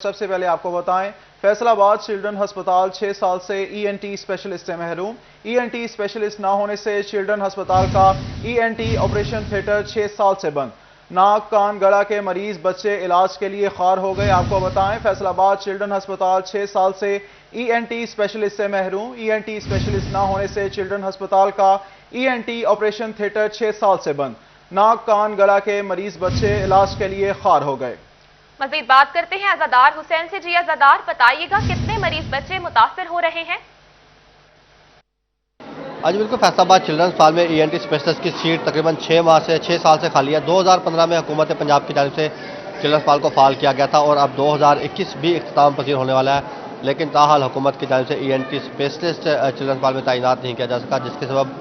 سب سے پہلے آپ کو بتائیں فیصلاباد چلڈرن ہسپتال 6 سال سے ENT اسپیشلسٹ سے محروم۔ ENT اسپیشلسٹ نہ ہونے سے چلڈرن ہسپتال کا ENT آپریشن تھیٹر 6 سال سے بند۔ ناک کان گلا کے مریض بچے علاج کے لیے خوار ہو گئے۔ آپ کو بتائیں فیصلاباد چلڈرن ہسپتال 6 سال سے ENT اسپیشلسٹ سے محروم۔ ENT اسپیشلسٹ نہ ہونے سے چلڈرن ہسپتال کا ENT آپریشن تھیٹر 6 سال سے بند۔ ناک کان گلا کے مریض بچے علاج کے لیے خوار ہو گئے۔ مزید بات کرتے ہیں عزادار حسین سے۔ جی عزادار، بتائیے گا کتنے مریض بچے متاثر ہو رہے ہیں؟ آج بالکل فیصل آباد چلڈرن اسپتال میں ENT اسپیشلسٹ کی سیٹ تقریباً 6 سال سے خالی ہے۔ 2015 میں حکومت پنجاب کی جانب سے چلڈرن اسپتال کو فعال کیا گیا تھا اور اب 2021 بھی اختتام پذیر ہونے والا ہے، لیکن تاحال حکومت کی جانب سے ENT اسپیشلسٹ چلڈرن اسپتال میں تعینات نہیں کیا جا سکا، جس کے سبب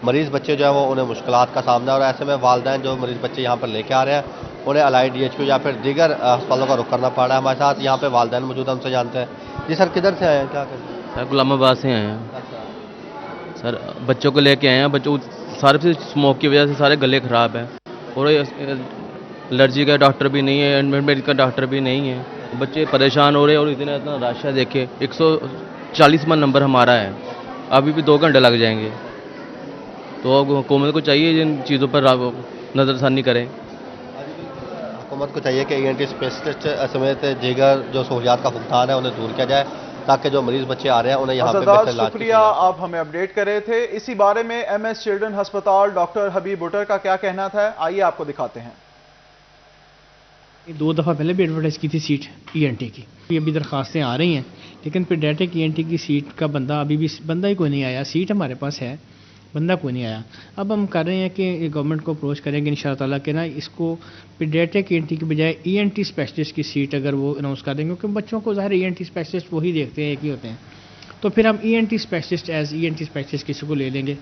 مریض بچے جو ہیں وہ انہیں مشکلات کا سامنا ہے، اور ایسے میں والدین جو مریض بچے یہاں پر لے کے آ رہے ہیں انہیں الائی DHQ یا پھر دیگر ہسپتالوں کا رخ کرنا پڑ رہا ہے۔ ہمارے ساتھ یہاں پہ والدین موجود ہیں، ہم سے جانتے ہیں۔ جی سر، کدھر سے آئے ہیں، کیا کریں؟ سر غلام آباد سے آئے ہیں سر، بچوں کو لے کے آئے ہیں۔ بچوں سارے سے اسموک کی وجہ سے سارے گلے خراب ہیں اور الرجی کا ڈاکٹر بھی نہیں ہے، ایڈمٹ کا ڈاکٹر بھی نہیں ہے، بچے پریشان ہو رہے ہیں اور اتنا رش ہے۔ دیکھے 140واں نمبر ہمارا ہے، ابھی بھی 2 گھنٹے لگ جائیں گے، تو حکومت کو چاہیے ان چیزوں پر نظر ثانی کریں۔ حکومت کو چاہیے کہ ENT اسپیشلسٹ سمیت دیگر جو سہولیات کا فقدان ہے انہیں دور کیا جائے، تاکہ جو مریض بچے آ رہے ہیں انہیں یہاں پہ بہتر علاج شکریہ، آپ ہمیں اپڈیٹ کر رہے تھے۔ اسی بارے میں MS چلڈرن ہسپتال ڈاکٹر حبیب بٹر کا کیا کہنا تھا، آئیے آپ کو دکھاتے ہیں۔ 2 دفعہ پہلے بھی ایڈورٹائز کی تھی سیٹ ENT کی، ابھی درخواستیں آ رہی ہیں، لیکن پیڈیاٹرک ENT کی سیٹ کا ابھی بھی بندہ ہی کوئی نہیں آیا۔ سیٹ ہمارے پاس ہے، بندہ کوئی نہیں آیا۔ اب ہم کر رہے ہیں کہ گورنمنٹ کو اپروچ کریں گے انشاءاللہ تعالیٰ کہ نا اس کو پیڈیاٹرک ENT کی بجائے ENT اسپیشلسٹ کی سیٹ اگر وہ اناؤنس کر دیں گے، کیونکہ بچوں کو ظاہر ENT اسپیشلسٹ وہی دیکھتے ہیں، ایک ہی ہوتے ہیں، تو پھر ہم ENT اسپیشلسٹ کسی کو لے لیں گے۔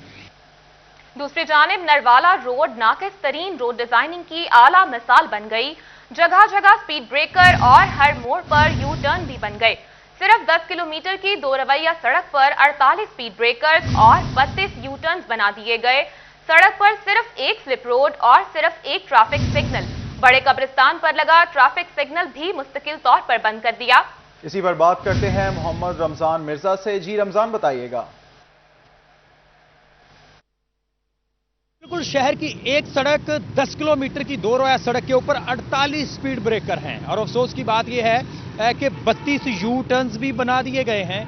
دوسری جانب نروالا روڈ ناقص ترین روڈ ڈیزائننگ کی اعلیٰ مثال بن گئی۔ جگہ جگہ سپیڈ بریکر اور ہر موڑ پر یو ٹرن بھی بن گئے۔ صرف 10 کلومیٹر کی 2 رویہ سڑک پر 48 سپیڈ بریکرز اور 32 یو ٹرنز بنا دیے گئے۔ سڑک پر صرف ایک سلپ روڈ اور صرف ایک ٹریفک سگنل۔ بڑے قبرستان پر لگا ٹریفک سگنل بھی مستقل طور پر بند کر دیا۔ اسی پر بات کرتے ہیں محمد رمضان مرزا سے۔ جی رمضان، بتائیے گا۔ بالکل، شہر کی ایک سڑک 10 کلومیٹر کی 2 رویہ سڑک کے اوپر 48 سپیڈ بریکر ہیں، اور افسوس کی بات یہ ہے کہ 32 یو ٹرنز بھی بنا دیے گئے ہیں۔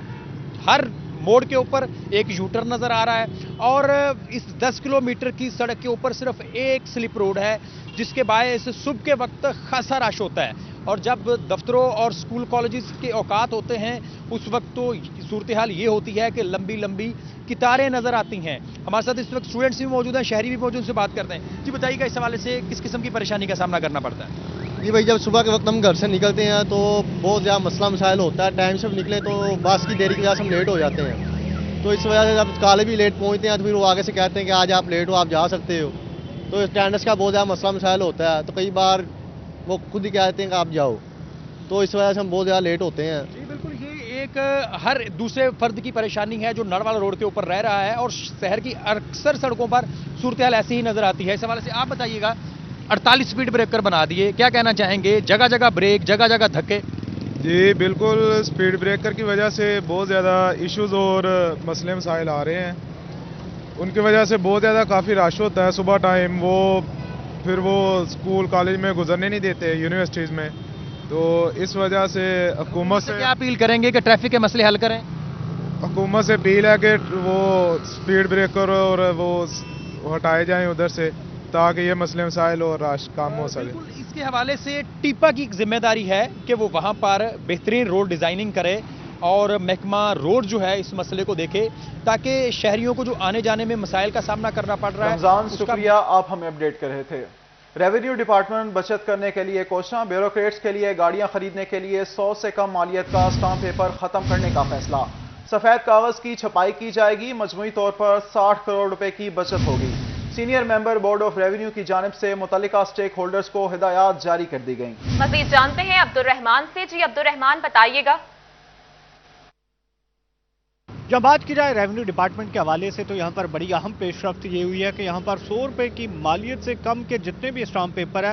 ہر موڑ کے اوپر ایک یو ٹرن نظر آ رہا ہے، اور اس 10 کلومیٹر کی سڑک کے اوپر صرف ایک سلپ روڈ ہے، جس کے باعث صبح کے وقت خاصا رش ہوتا ہے، اور جب دفتروں اور سکول کالجز کے اوقات ہوتے ہیں اس وقت تو صورتحال یہ ہوتی ہے کہ لمبی لمبی قطاریں نظر آتی ہیں۔ ہمارے ساتھ اس وقت اسٹوڈنٹس بھی موجود ہیں، شہری بھی موجود، سے بات کرتے ہیں۔ جی بتائیے گا اس حوالے سے کس قسم کی پریشانی کا سامنا کرنا پڑتا ہے؟ جی بھائی، جب صبح کے وقت ہم گھر سے نکلتے ہیں تو بہت زیادہ مسئلہ مسائل ہوتا ہے، ٹائم سے نکلے تو بس کی دیری کی وجہ سے ہم لیٹ ہو جاتے ہیں، تو اس وجہ سے جب کالج بھی لیٹ پہنچتے ہیں تو پھر وہ آگے سے کہتے ہیں کہ آج آپ لیٹ ہو، آپ جا سکتے ہو، تو اٹینڈنس کا بہت زیادہ مسئلہ مسائل ہوتا ہے، تو کئی بار وہ خود ہی کہتے ہیں کہ آپ جاؤ، تو اس وجہ سے ہم بہت زیادہ لیٹ ہوتے ہیں۔ جی بالکل، یہ ایک ہر دوسرے فرد کی پریشانی ہے جو نروالا روڈ کے اوپر رہ رہا ہے، اور شہر کی اکثر سڑکوں پر صورتحال ایسی ہی نظر آتی ہے۔ اس حوالے سے آپ بتائیے گا، 48 سپیڈ بریکر بنا دیے، کیا کہنا چاہیں گے؟ جگہ جگہ بریک، جگہ جگہ دھکے۔ جی بالکل، سپیڈ بریکر کی وجہ سے بہت زیادہ ایشوز اور مسئلے مسائل آ رہے ہیں، ان کی وجہ سے بہت زیادہ کافی رش ہوتا ہے صبح ٹائم، پھر وہ اسکول کالج میں گزرنے نہیں دیتے، یونیورسٹیز میں، تو اس وجہ سے حکومت سے کیا اپیل کریں گے کہ ٹریفک کے مسئلے حل کریں؟ حکومت سے اپیل ہے کہ وہ سپیڈ بریکر اور وہ ہٹائے جائیں ادھر سے، تاکہ یہ مسئلے مسائل اور رش کم ہو سکے۔ بالکل، اس کے حوالے سے ٹیپا کی ایک ذمہ داری ہے کہ وہ وہاں پر بہترین روڈ ڈیزائننگ کرے، اور محکمہ روڈ جو ہے اس مسئلے کو دیکھے، تاکہ شہریوں کو جو آنے جانے میں مسائل کا سامنا کرنا پڑ رہا ہے۔ رمضان شکریہ، آپ ہمیں اپڈیٹ کر رہے تھے۔ ریونیو ڈپارٹمنٹ بچت کرنے کے لیے کوشاں، بیوروکریٹس کے لیے گاڑیاں خریدنے کے لیے 100 سے کم مالیت کا اسٹامپ پیپر ختم کرنے کا فیصلہ۔ سفید کاغذ کی چھپائی کی جائے گی، مجموعی طور پر 60 کروڑ روپے کی بچت ہوگی۔ Senior member board of revenue کی جانب سے متعلقہ سٹیک ہولڈرز کو ہدایات جاری کر دی گئیں۔ مزید جانتے ہیں عبدالرحمان سے۔ جی عبدالرحمان، بتائیے گا۔ جب بات کی جائے ریونیو ڈپارٹمنٹ کے حوالے سے تو یہاں پر بڑی اہم پیش رفت یہ ہوئی ہے کہ یہاں پر 100 روپے کی مالیت سے کم کے جتنے بھی اسٹامپ پیپر ہے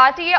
RTA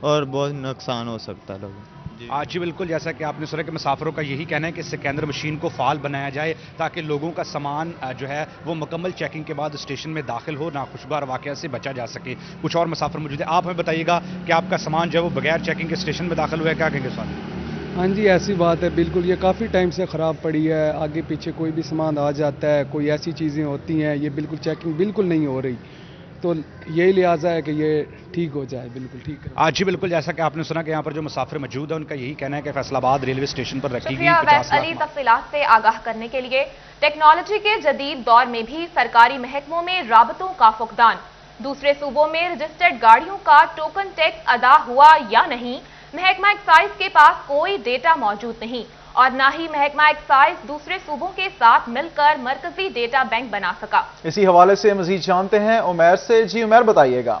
اور بہت نقصان ہو سکتا ہے لوگوں. جی بالکل، جیسا کہ آپ نے سنا کہ مسافروں کا یہی کہنا ہے کہ اسکینر مشین کو فعال بنایا جائے تاکہ لوگوں کا سامان جو ہے وہ مکمل چیکنگ کے بعد اسٹیشن میں داخل ہو، ناخوشگوار واقعات سے بچا جا سکے. کچھ اور مسافر موجود ہیں، آپ ہمیں بتائیے گا کہ آپ کا سامان جو ہے وہ بغیر چیکنگ کے اسٹیشن میں داخل ہوا ہے، کیا کہیں گے سوال؟ ہاں جی ایسی بات ہے، بالکل یہ کافی ٹائم سے خراب پڑی ہے، آگے پیچھے کوئی بھی سامان آ جاتا ہے، کوئی ایسی چیزیں ہوتی ہیں، یہ بالکل چیکنگ بالکل نہیں ہو رہی، تو یہی لہٰذا ہے کہ یہ ٹھیک ہو جائے، بالکل ٹھیک ہے. جی بالکل، جیسا کہ آپ نے سنا کہ یہاں پر جو مسافر موجود ہیں ان کا یہی کہنا ہے کہ فیصل آباد ریلوے اسٹیشن پر رکھی گئی 50 علی تفصیلات سے آگاہ کرنے کے لیے. ٹیکنالوجی کے جدید دور میں بھی سرکاری محکموں میں رابطوں کا فقدان، دوسرے صوبوں میں رجسٹرڈ گاڑیوں کا ٹوکن ٹیکس ادا ہوا یا نہیں، محکمہ ایکسائز کے پاس کوئی ڈیٹا موجود نہیں اور نہ ہی محکمہ ایکسائز دوسرے صوبوں کے ساتھ مل کر مرکزی ڈیٹا بینک بنا سکا. اسی حوالے سے مزید جانتے ہیں عمیر سے. جی عمیر بتائیے گا.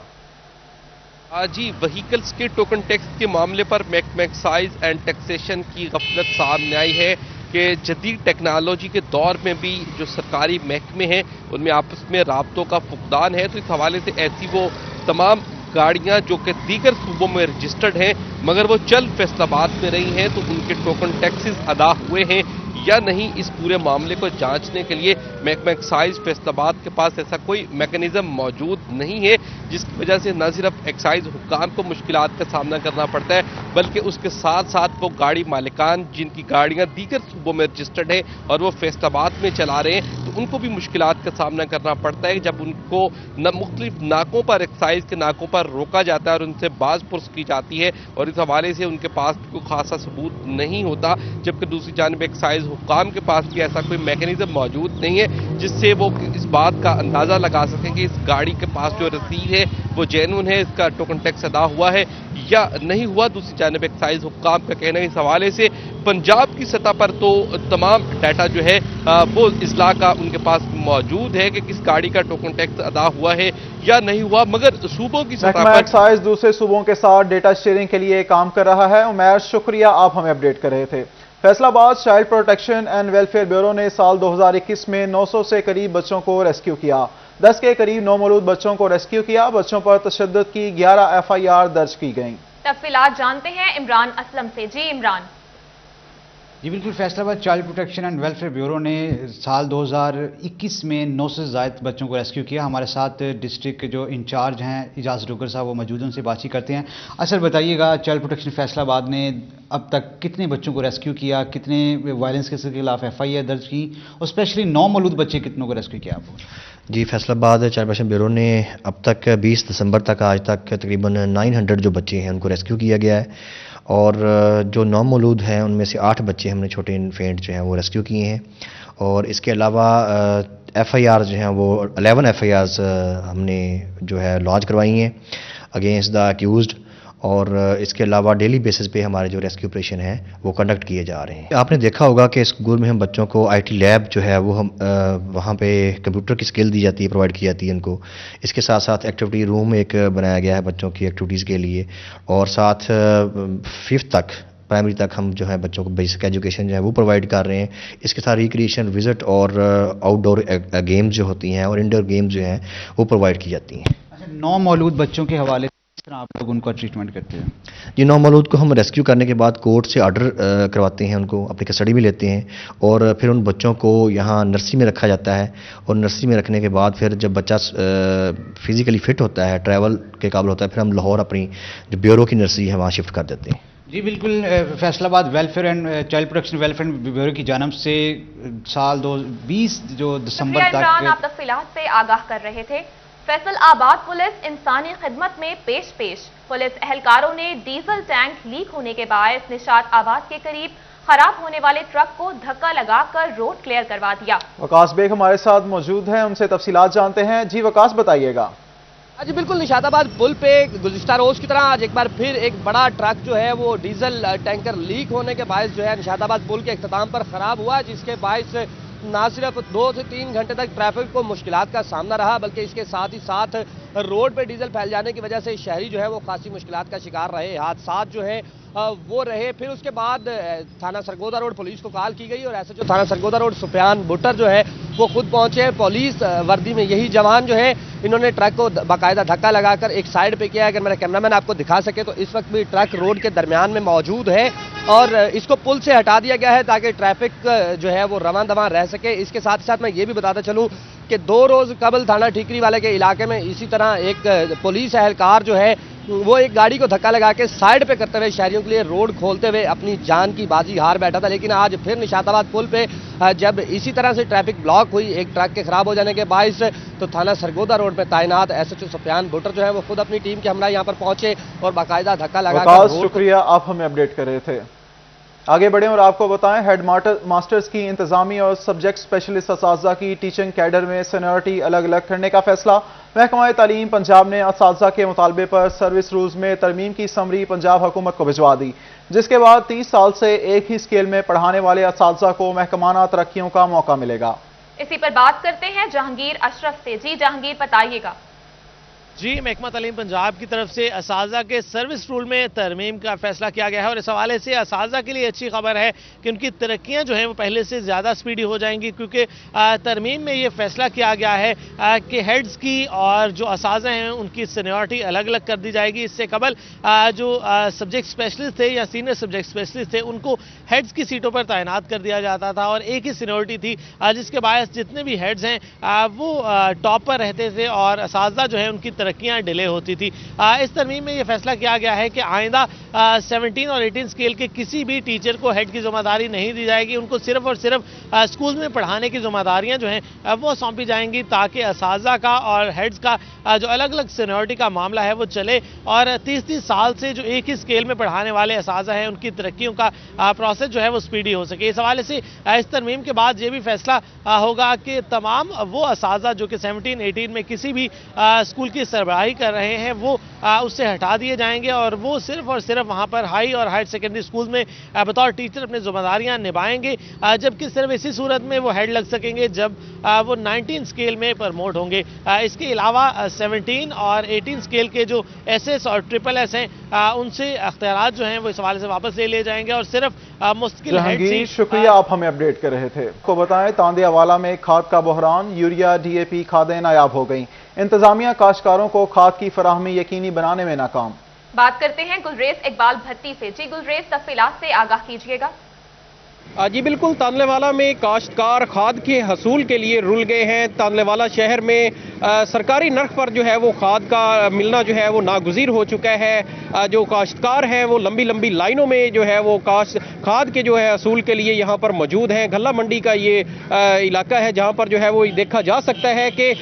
جی وہیکلز کے ٹوکن ٹیکس کے معاملے پر محکمہ ایکسائز اینڈ ٹیکسیشن کی غفلت سامنے آئی ہے کہ جدید ٹیکنالوجی کے دور میں بھی جو سرکاری محکمے ہیں ان میں آپس میں رابطوں کا فقدان ہے. تو اس حوالے سے ایسی وہ تمام گاڑیاں جو کہ دیگر صوبوں میں رجسٹرڈ ہیں مگر وہ چل فیصل آباد میں رہی ہیں تو ان کے ٹوکن ٹیکسز ادا ہوئے ہیں یا نہیں، اس پورے معاملے کو جانچنے کے لیے محکمہ ایکسائز فیصل آباد کے پاس ایسا کوئی میکانزم موجود نہیں ہے، جس کی وجہ سے نہ صرف ایکسائز حکام کو مشکلات کا سامنا کرنا پڑتا ہے بلکہ اس کے ساتھ ساتھ وہ گاڑی مالکان جن کی گاڑیاں دیگر صوبوں میں رجسٹرڈ ہیں اور وہ فیصل آباد میں چلا رہے ہیں تو ان کو بھی مشکلات کا سامنا کرنا پڑتا ہے جب ان کو مختلف ناکوں پر ایکسائز کے ناکوں پر روکا جاتا ہے اور ان سے باز پرس کی جاتی ہے اور اس حوالے سے ان کے پاس کوئی خاصا ثبوت نہیں ہوتا، جبکہ دوسری جانب ایکسائز حکام کے پاس بھی ایسا کوئی میکانزم موجود نہیں ہے جس سے وہ اس بات کا اندازہ لگا سکیں کہ اس گاڑی کے پاس جو رسید ہے وہ جینون ہے، اس کا ٹوکن ٹیکس ادا ہوا ہے یا نہیں ہوا. دوسری جانب ایکسائز حکام کا کہنا ہے اس حوالے سے پنجاب کی سطح پر تو تمام ڈیٹا جو ہے وہ اضلاع کا ان کے پاس موجود ہے کہ کس گاڑی کا ٹوکن ٹیکس ادا ہوا ہے یا نہیں ہوا، مگر صوبوں کی سطح محکمہ پر ایکسائز دوسرے صوبوں کے ساتھ ڈیٹا شیئرنگ کے لیے کام کر رہا ہے. عمیر شکریہ، آپ ہمیں اپڈیٹ کر رہے تھے. فیصل آباد child protection and welfare bureau نے سال 2021 میں 900 سے قریب بچوں کو ریسکیو کیا. 10 کے قریب نومولود بچوں کو ریسکیو کیا. بچوں پر تشدد کی 11 FIR درج کی گئیں. تفصیلات جانتے ہیں عمران اسلم سے. جی عمران. جی بالکل، فیصل آباد child protection and welfare bureau نے سال 2021 میں 900 سے زائد بچوں کو ریسکیو کیا. ہمارے ساتھ ڈسٹرکٹ کے جو انچارج ہیں اجاز ڈوگر صاحب وہ موجود ہیں، ان سے بات چیت کرتے ہیں. اصل بتائیے گا چائلڈ پروٹیکشن فیصل آباد نے اب تک کتنے بچوں کو ریسکیو کیا، کتنے وائلنس کے خلاف FIR درج کی اور اسپیشلی نومولود بچے کتنوں کو ریسکیو کیا آپ کو؟ جی فیصل آباد چائلڈ پروٹیکشن بیورو نے اب تک 20 دسمبر تک آج تک تقریباً 900 جو بچے ہیں ان کو ریسکیو کیا گیا ہے اور جو نومولود ہیں ان میں سے 8 بچے ہم نے چھوٹے انفینٹ جو ہیں وہ ریسکیو کیے ہیں اور اس کے علاوہ FIR جو ہیں وہ 11 FIRs ہم نے جو ہے لانچ کروائی ہیں اگینسٹ دا اکیوزڈ اور اس کے علاوہ ڈیلی بیسس پہ ہمارے جو ریسکیو آپریشن ہیں وہ کنڈکٹ کیے جا رہے ہیں. آپ نے دیکھا ہوگا کہ اسکول میں ہم بچوں کو IT لیب جو ہے وہ ہم وہاں پہ کمپیوٹر کی اسکل دی جاتی ہے، پرووائڈ کی جاتی ہے ان کو. اس کے ساتھ ساتھ ایکٹیویٹی روم ایک بنایا گیا ہے بچوں کی ایکٹیویٹیز کے لیے اور ساتھ 5th تک پرائمری تک ہم جو ہے بچوں کو بیسک ایجوکیشن جو ہے وہ پرووائڈ کر رہے ہیں. اس کے ساتھ ریکریشن وزٹ اور آؤٹ ڈور گیمز جو ہوتی ہیں اور انڈور گیمز جو ہیں وہ پرووائڈ کی جاتی ہیں. نومولود بچوں کے حوالے آپ لوگ ان کو ٹریٹمنٹ کرتے ہیں؟ جی نومولود کو ہم ریسکیو کرنے کے بعد کورٹ سے آرڈر کرواتے ہیں، ان کو اپنی کسٹڈی میں لیتے ہیں اور پھر ان بچوں کو یہاں نرسری میں رکھا جاتا ہے اور نرسری میں رکھنے کے بعد پھر جب بچہ فزیکلی فٹ ہوتا ہے، ٹریول کے قابل ہوتا ہے، پھر ہم لاہور اپنی جو بیورو کی نرسری ہے وہاں شفٹ کر دیتے ہیں. جی بالکل، فیصل آباد welfare and child protection welfare bureau کی جانب سے سال 2020 جو دسمبر تک آپ تفصیلات سے آگاہ کر رہے تھے. فیصل آباد پولیس انسانی خدمت میں پیش. پولیس اہلکاروں نے ڈیزل ٹینک لیک ہونے کے باعث نشاط آباد کے قریب خراب ہونے والے ٹرک کو دھکا لگا کر روڈ کلیئر کروا دیا. وقاص بیگ ہمارے ساتھ موجود ہیں، ان سے تفصیلات جانتے ہیں. جی وقاص بتائیے گا. جی بالکل، نشاط آباد پل پہ گزشتہ روز کی طرح آج ایک بار پھر ایک بڑا ٹرک جو ہے وہ ڈیزل ٹینکر لیک ہونے کے باعث جو ہے نشاط آباد پل کے اختتام پر خراب ہوا، جس کے باعث نہ صرف 2 سے 3 گھنٹے تک ٹریفک کو مشکلات کا سامنا رہا بلکہ اس کے ساتھ ہی ساتھ روڈ پہ ڈیزل پھیل جانے کی وجہ سے شہری جو ہے وہ خاصی مشکلات کا شکار رہے، حادثات جو ہے وہ رہے. پھر اس کے بعد تھانہ سرگودا روڈ پولیس کو کال کی گئی اور ایسے جو تھانہ سرگودا روڈ سفیان بٹر جو ہے وہ خود پہنچے ہیں. پولیس وردی میں یہی جوان جو ہے انہوں نے ٹرک کو باقاعدہ دھکا لگا کر ایک سائڈ پہ کیا. اگر میرا کیمرہ مین آپ کو دکھا سکے تو اس وقت بھی ٹرک روڈ کے درمیان میں موجود ہے اور اس کو پل سے ہٹا دیا گیا ہے تاکہ ٹریفک جو ہے وہ رواں دواں رہ سکے. اس کے ساتھ ساتھ میں یہ بھی بتاتا چلوں کہ 2 روز قبل تھانہ ٹھیکری والے کے علاقے میں اسی طرح ایک پولیس اہلکار جو ہے وہ ایک گاڑی کو دھکا لگا کے سائڈ پہ کرتے ہوئے شہریوں کے لیے روڈ کھولتے ہوئے اپنی جان کی بازی ہار بیٹھا تھا. لیکن آج پھر نشاط آباد پل پہ جب اسی طرح سے ٹریفک بلاک ہوئی ایک ٹرک کے خراب ہو جانے کے باعث تو تھانہ سرگودا روڈ پہ تعینات SHO سفیان بھٹر جو ہے وہ خود اپنی ٹیم کے ہمراہ یہاں پر پہنچے اور باقاعدہ دھکا لگا کر. شکریہ، آپ ہمیں اپڈیٹ کر رہے تھے. آگے بڑھیں اور آپ کو بتائیں ہیڈ ماسٹرز کی انتظامی اور سبجیکٹ اسپیشلسٹ اساتذہ کی ٹیچنگ کیڈر میں سینیورٹی الگ الگ کرنے کا فیصلہ. محکمہ تعلیم پنجاب نے اساتذہ کے مطالبے پر سروس رولز میں ترمیم کی سمری پنجاب حکومت کو بھجوا دی، جس کے بعد 30 سال سے ایک ہی اسکیل میں پڑھانے والے اساتذہ کو محکمانہ ترقیوں کا موقع ملے گا. اسی پر بات کرتے ہیں جہانگیر اشرف سے. جی جہانگیر، بتائیے گا. جی، محکمہ تعلیم پنجاب کی طرف سے اساتذہ کے سروس رول میں ترمیم کا فیصلہ کیا گیا ہے اور اس حوالے سے اساتذہ کے لیے اچھی خبر ہے کہ ان کی ترقیاں جو ہیں وہ پہلے سے زیادہ سپیڈی ہو جائیں گی، کیونکہ ترمیم میں یہ فیصلہ کیا گیا ہے کہ ہیڈز کی اور جو اساتذہ ہیں ان کی سینیورٹی الگ الگ کر دی جائے گی. اس سے قبل جو سبجیکٹ اسپیشلسٹ تھے یا سینئر سبجیکٹ اسپیشلسٹ تھے ان کو ہیڈز کی سیٹوں پر تعینات کر دیا جاتا تھا اور ایک ہی سینیورٹی تھی، جس کے باعث جتنے بھی ہیڈز ہیں وہ ٹاپ پر رہتے تھے اور اساتذہ جو ہیں ان کی ترقیاں ڈیلے ہوتی تھی. اس ترمیم میں یہ فیصلہ کیا گیا ہے کہ آئندہ 17 اور 18 اسکیل کے کسی بھی ٹیچر کو ہیڈ کی ذمہ داری نہیں دی جائے گی. ان کو صرف اور صرف اسکول میں پڑھانے کی ذمہ داریاں جو ہیں وہ سونپی جائیں گی تاکہ اساتذہ کا اور ہیڈز کا جو الگ الگ سینیورٹی کا معاملہ ہے وہ چلے اور 30 سال سے جو ایک ہی اسکیل میں پڑھانے والے اساتذہ ہیں ان کی ترقیوں کا پروسیس جو ہے وہ سپیڈی ہو سکے. اس حوالے سے اس ترمیم کے بعد یہ بھی فیصلہ ہوگا کہ تمام وہ اساتذہ جو کہ 17-18 میں کسی بھی اسکول کی سربراہی کر رہے ہیں وہ اس سے ہٹا دیے جائیں گے اور وہ صرف اور صرف وہاں پر ہائی اور ہائر سیکنڈری اسکولز میں بطور ٹیچر اپنی ذمہ داریاں نبھائیں گے، جبکہ صرف اسی صورت میں وہ ہیڈ لگ سکیں گے جب وہ 19 اسکیل میں پرموٹ ہوں گے. اس کے علاوہ 17 اور 18 اسکیل کے جو SS اور SSS ہیں ان سے اختیارات جو ہیں وہ اس حوالے سے واپس لے لیے جائیں گے اور صرف مستقل ہیڈ سے. شکریہ، آپ ہمیں اپڈیٹ کر رہے تھے. کو بتائیں تاندیا والا میں کھاد کا بحران، یوریا DAP کھادیں نایاب ہو گئیں. انتظامیہ کاشتکاروں کو کھاد کی فراہمی یقینی بنانے میں ناکام. بات کرتے ہیں گلریز اقبال بھٹی سے. جی گلریز، تفصیلات سے آگاہ کیجیے گا. جی بالکل، تانلے والا میں کاشتکار کھاد کے حصول کے لیے رل گئے ہیں. تانلے والا شہر میں سرکاری نرخ پر جو ہے وہ کھاد کا ملنا جو ہے وہ ناگزیر ہو چکا ہے. جو کاشتکار ہیں وہ لمبی لمبی لائنوں میں جو ہے وہ کھاد کے جو ہے حصول کے لیے یہاں پر موجود ہیں. گھلا منڈی کا یہ علاقہ ہے جہاں پر جو ہے وہ دیکھا جا سکتا ہے کہ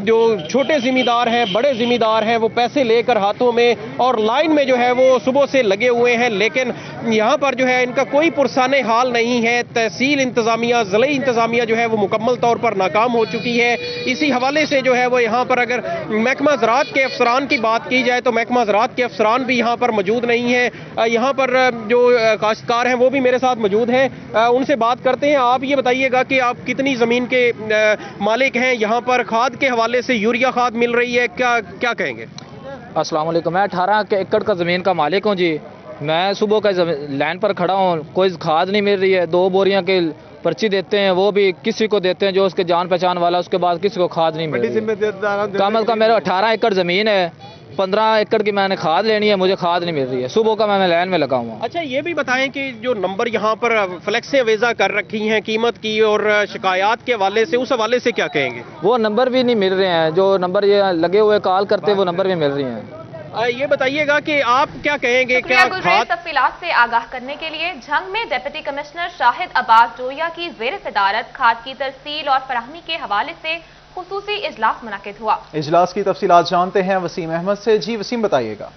جو چھوٹے ذمہ دار ہیں، بڑے ذمہ دار ہیں، وہ پیسے لے کر ہاتھوں میں اور لائن میں جو ہے وہ صبح سے لگے ہوئے ہیں، لیکن یہاں پر جو ہے ان کا کوئی پرسان حال نہیں ہے. تحصیل انتظامیہ، ضلعی انتظامیہ جو ہے وہ مکمل طور پر ناکام ہو چکی ہے. اسی حوالے سے جو ہے وہ یہاں پر اگر محکمہ زراعت کے افسران کی بات کی جائے تو محکمہ زراعت کے افسران بھی یہاں پر موجود نہیں ہیں. یہاں پر جو کاشتکار ہیں وہ بھی میرے ساتھ موجود ہیں، ان سے بات کرتے ہیں. آپ یہ بتائیے گا کہ آپ کتنی زمین کے مالک ہیں؟ یہاں پر کھاد کے حوالے سے یوریا کھاد مل رہی ہے، کیا کہیں گے؟ السلام علیکم، میں 18 ایکڑ کا زمین کا مالک ہوں. جی میں صبح کا لائن پر کھڑا ہوں، کوئی کھاد نہیں مل رہی ہے. 2 بوریاں کے پرچی دیتے ہیں، وہ بھی کسی کو دیتے ہیں جو اس کے جان پہچان والا، اس کے بعد کسی کو کھاد نہیں مل رہی ہے. کم از کم میرا 18 ایکڑ زمین ہے، 15 ایکڑ کی میں نے کھاد لینی ہے، مجھے کھاد نہیں مل رہی ہے. صبح کا میں لائن میں لگا ہوں. اچھا یہ بھی بتائیں کہ جو نمبر یہاں پر فلیکسیں ویزا کر رکھی ہیں قیمت کی اور شکایات کے حوالے سے، اس حوالے سے کیا کہیں گے؟ وہ نمبر بھی نہیں مل رہے ہیں، جو نمبر یہ لگے ہوئے کال کرتے وہ نمبر بھی مل رہی ہیں. یہ بتائیے گا کہ آپ کیا کہیں گے؟ کیا تفصیلات سے آگاہ کرنے کے لیے جھنگ میں ڈپٹی کمشنر شاہد عباس جویا کی زیر صدارت کھاد کی ترسیل اور فراہمی کے حوالے سے خصوصی اجلاس منعقد ہوا. اجلاس کی تفصیلات جانتے ہیں وسیم احمد سے. جی وسیم، بتائیے گا.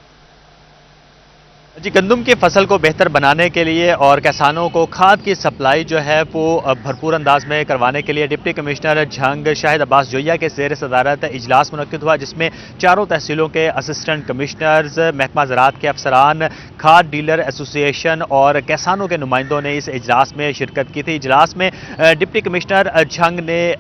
جی گندم کی فصل کو بہتر بنانے کے لیے اور کسانوں کو کھاد کی سپلائی جو ہے وہ بھرپور انداز میں کروانے کے لیے ڈپٹی کمشنر جھنگ شاہد عباس جویا کے زیر صدارت اجلاس منعقد ہوا، جس میں چاروں تحصیلوں کے اسسٹنٹ کمشنرز، محکمہ زراعت کے افسران، کھاد ڈیلر ایسوسی ایشن اور کسانوں کے نمائندوں نے اس اجلاس میں شرکت کی تھی. اجلاس میں ڈپٹی کمشنر جھنگ نے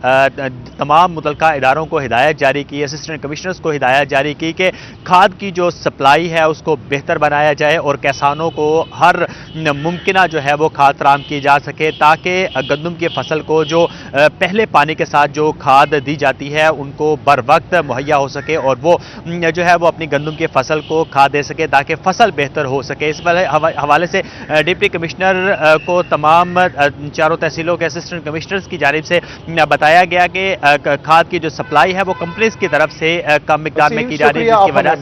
تمام متعلقہ اداروں کو ہدایت جاری کی، اسسٹنٹ کمشنرز کو ہدایت جاری کی کہ کھاد کی جو سپلائی ہے اس کو بہتر بنایا جائے اور کسانوں کو ہر ممکنہ جو ہے وہ کھاد فراہم کی جا سکے تاکہ گندم کی فصل کو جو پہلے پانی کے ساتھ جو کھاد دی جاتی ہے ان کو بر وقت مہیا ہو سکے اور وہ جو ہے وہ اپنی گندم کی فصل کو کھاد دے سکے تاکہ فصل بہتر ہو سکے۔ اس حوالے سے ڈپٹی کمشنر کو تمام چاروں تحصیلوں کے اسسٹنٹ کمشنرز کی جانب سے بتایا گیا کہ کھاد کی جو سپلائی ہے وہ کمپنیز کی طرف سے کم مقدار میں کی جا رہی ہے، جس کی وجہ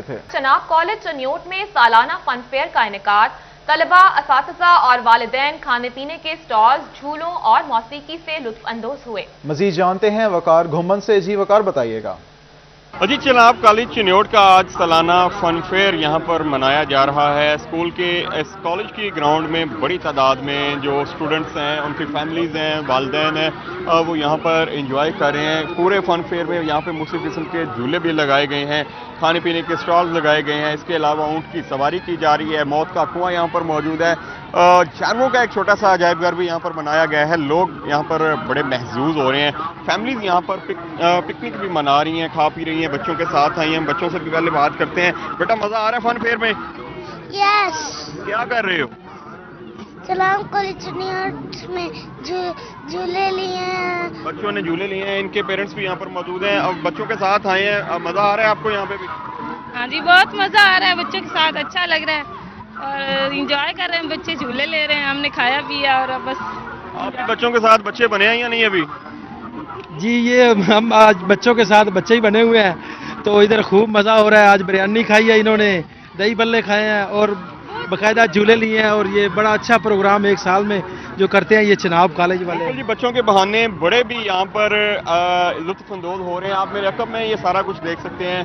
سے چناب کالج چنیوٹ میں سالانہ فن فیئر کا انعقاد، طلبہ، اساتذہ اور والدین کھانے پینے کے سٹالز، جھولوں اور موسیقی سے لطف اندوز ہوئے۔ مزید جانتے ہیں وقار گھومن سے۔ جی وقار بتائیے گا۔ جی چناب کالج چنیوٹ کا آج سالانہ فن فیئر یہاں پر منایا جا رہا ہے۔ اسکول کے اس کالج کی گراؤنڈ میں بڑی تعداد میں جو اسٹوڈنٹس ہیں، ان کی فیملیز ہیں، والدین ہیں، وہ یہاں پر انجوائے کر رہے ہیں۔ پورے فن فیئر میں یہاں پہ مختلف قسم کے جھولے بھی لگائے گئے ہیں، کھانے پینے کے اسٹالز لگائے گئے ہیں، اس کے علاوہ اونٹ کی سواری کی جا رہی ہے، موت کا کنواں یہاں پر موجود ہے، جانوروں کا ایک چھوٹا سا عجائب گھر بھی یہاں پر بنایا گیا ہے۔ لوگ یہاں پر بڑے محظوظ ہو رہے ہیں، فیملیز یہاں پر پکنک بھی منا رہی ہیں، کھا پی رہی ہیں، بچوں کے ساتھ آئی ہیں۔ بچوں سے بھی پہلے بات کرتے ہیں۔ بیٹا مزہ آ رہا ہے فن فیئر میں؟ یس۔ کیا کر رہے ہو؟ سلام کالج چنیوٹ میں جھولے لیے ہیں، بچوں نے جھولے لیے ہیں، ان کے پیرنٹس بھی یہاں پر موجود ہیں اور بچوں کے ساتھ آئے ہیں۔ مزہ آ رہا ہے آپ کو یہاں پہ بھی؟ ہاں جی بہت مزہ آ رہا ہے، بچوں کے ساتھ اچھا لگ رہا ہے اور انجوائے کر رہے ہیں، بچے جھولے لے رہے ہیں، ہم نے کھایا پیا اور بس۔ آپ بھی بچوں کے ساتھ بچے بنے ہیں یا نہیں ابھی؟ جی یہ ہم آج بچوں کے ساتھ بچے ہی بنے ہوئے ہیں، تو ادھر خوب مزہ ہو رہا ہے۔ آج بریانی کھائی ہے انہوں نے، دہی بلے کھائے ہیں اور باقاعدہ جھولے لیے ہیں، اور یہ بڑا اچھا پروگرام ایک سال میں جو کرتے ہیں یہ چناب کالج والے۔ جی بچوں کے بہانے بڑے بھی یہاں پر لطف اندوز ہو رہے ہیں۔ آپ میرے عقب میں یہ سارا کچھ دیکھ سکتے ہیں،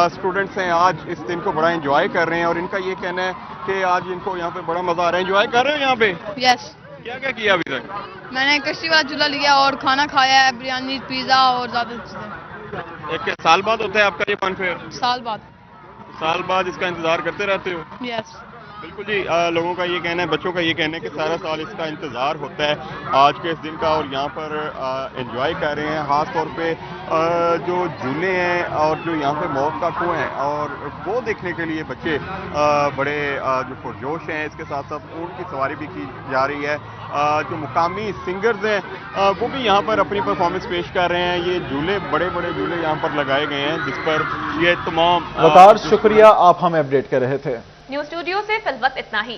اسٹوڈنٹس ہیں آج اس دن کو بڑا انجوائے کر رہے ہیں اور ان کا یہ کہنا ہے کہ آج ان کو یہاں پہ بڑا مزہ آ رہا ہے۔ انجوائے کر رہے ہیں یہاں پہ؟ یس۔ کیا کیا کیا ابھی تک؟ میں نے کشتی والا جھولا لیا اور کھانا کھایا ہے، بریانی، پیزا اور زیادہ چیزیں۔ ایک سال بعد ہوتا ہے آپ کا یہ فن فیئر؟ سال بعد۔ سال بعد اس کا انتظار کرتے رہتے ہو؟ یس بالکل جی، لوگوں کا یہ کہنا ہے، بچوں کا یہ کہنا ہے کہ سارا سال اس کا انتظار ہوتا ہے آج کے اس دن کا، اور یہاں پر انجوائے کر رہے ہیں۔ خاص طور پہ جو جھولے ہیں اور جو یہاں پہ موت کا کنواں ہے اور وہ دیکھنے کے لیے بچے بڑے جو پرجوش ہیں۔ اس کے ساتھ ساتھ اونٹ کی سواری بھی کی جا رہی ہے۔ جو مقامی سنگرز ہیں وہ بھی یہاں پر اپنی پرفارمنس پیش کر رہے ہیں۔ یہ جھولے بڑے بڑے جھولے یہاں پر لگائے گئے ہیں جس پر یہ تمام وقار شکریہ، آپ ہمیں اپڈیٹ کر رہے تھے۔ نیوز اسٹوڈیو سے فی الوقت اتنا ہی۔